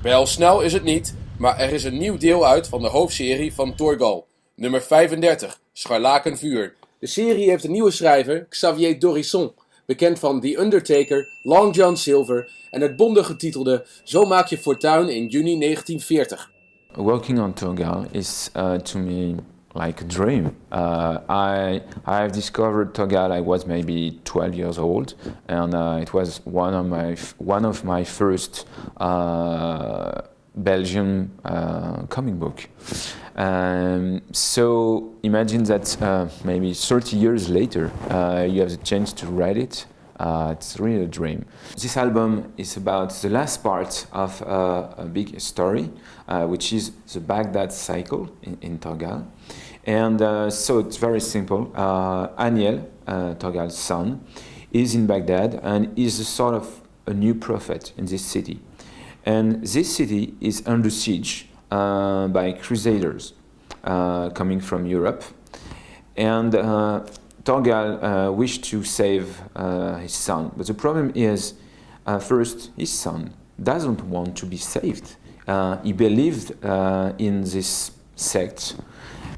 Snel is het niet, maar er is een nieuw deel uit van de hoofdserie van Thorgal, nummer 35, Scharlaken Vuur. De serie heeft een nieuwe schrijver, Xavier Dorison, bekend van The Undertaker, Long John Silver en het bondig getitelde Zo maak je fortuin in juni 1940. Working on Thorgal is to me like a dream. I've discovered Thorgal. I was maybe 12 years old, and it was one of my first Belgian comic book. So imagine that maybe 30 years later you have the chance to write it. It's really a dream. This album is about the last part of a big story, which is the Baghdad cycle in Thorgal. And so it's very simple. Aniel, Thorgal's son, is in Baghdad and is a sort of a new prophet in this city. And this city is under siege by crusaders coming from Europe. And Thorgal wished to save his son, but the problem is, first, his son doesn't want to be saved. He believed in this sect,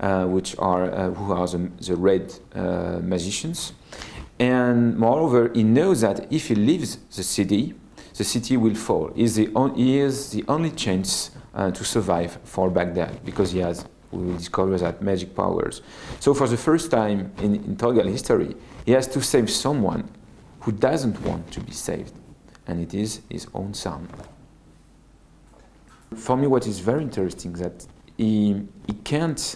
who are the red magicians, and moreover, he knows that if he leaves the city will fall. He is the only chance to survive for Baghdad, because we will discover that magic powers. So for the first time in Thorgal history, he has to save someone who doesn't want to be saved, and it is his own son. For me, what is very interesting is that he can't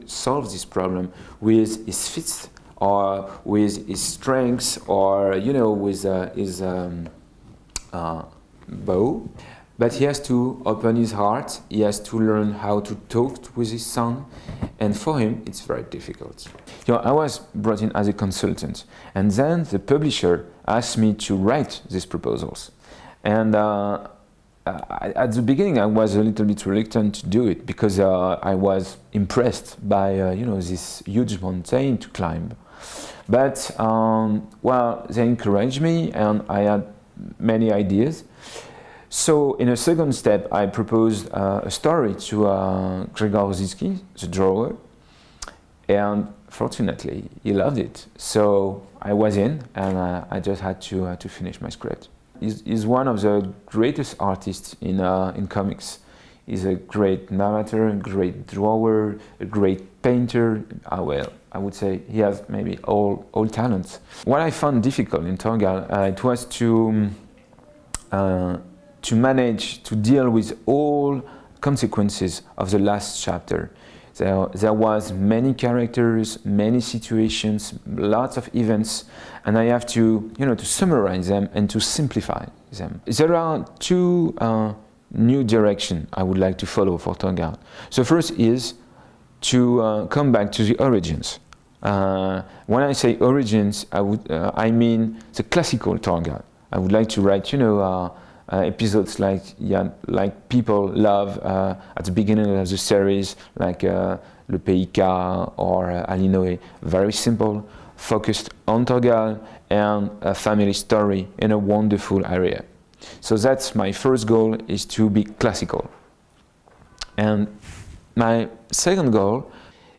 solve this problem with his fists or with his strength or with his bow. But he has to open his heart, he has to learn how to talk with his son, and for him it's very difficult. I was brought in as a consultant, and then the publisher asked me to write these proposals. And at the beginning I was a little bit reluctant to do it, because I was impressed by this huge mountain to climb. But they encouraged me, and I had many ideas. So in a second step, I proposed a story to Gregor Rosicki, the drawer, and fortunately he loved it. So I was in, and I just had to finish my script. He's one of the greatest artists in comics. He's a great narrator, a great drawer, a great painter. I would say he has maybe all talents. What I found difficult in Thorgal, it was to manage to deal with all consequences of the last chapter. There was many characters, many situations, lots of events, and I have to summarize them and to simplify them. There are two new directions I would like to follow for Thorgal. The first is to come back to the origins. When I say origins, I mean the classical Thorgal. I would like to write, episodes like people love at the beginning of the series, like Le Pays K or Alinoe. Very simple, focused on Thorgal and a family story in a wonderful area. So that's my first goal, is to be classical. And my second goal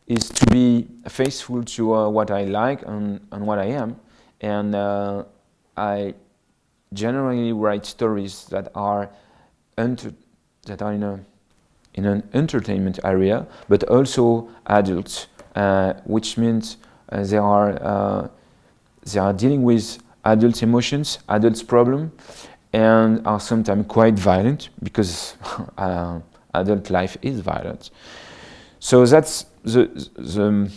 is to be faithful to what I like and what I am. And I generally write stories that are in an entertainment area, but also adults, which means they are dealing with adult emotions, adult problems, and are sometimes quite violent, because adult life is violent. So that's the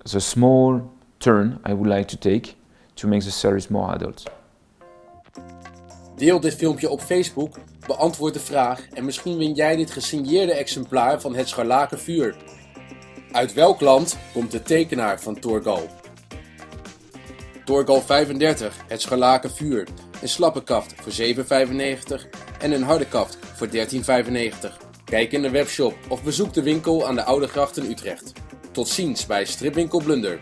small turn I would like to take to make the series more adult. Deel dit filmpje op Facebook, beantwoord de vraag en misschien win jij dit gesigneerde exemplaar van het Scharlaken Vuur. Uit welk land komt de tekenaar van Thorgal? Thorgal 35, het Scharlaken Vuur. Een slappe kaft voor €7,95 en een harde kaft voor €13,95. Kijk in de webshop of bezoek de winkel aan de Oude Gracht in Utrecht. Tot ziens bij Stripwinkel Blunder.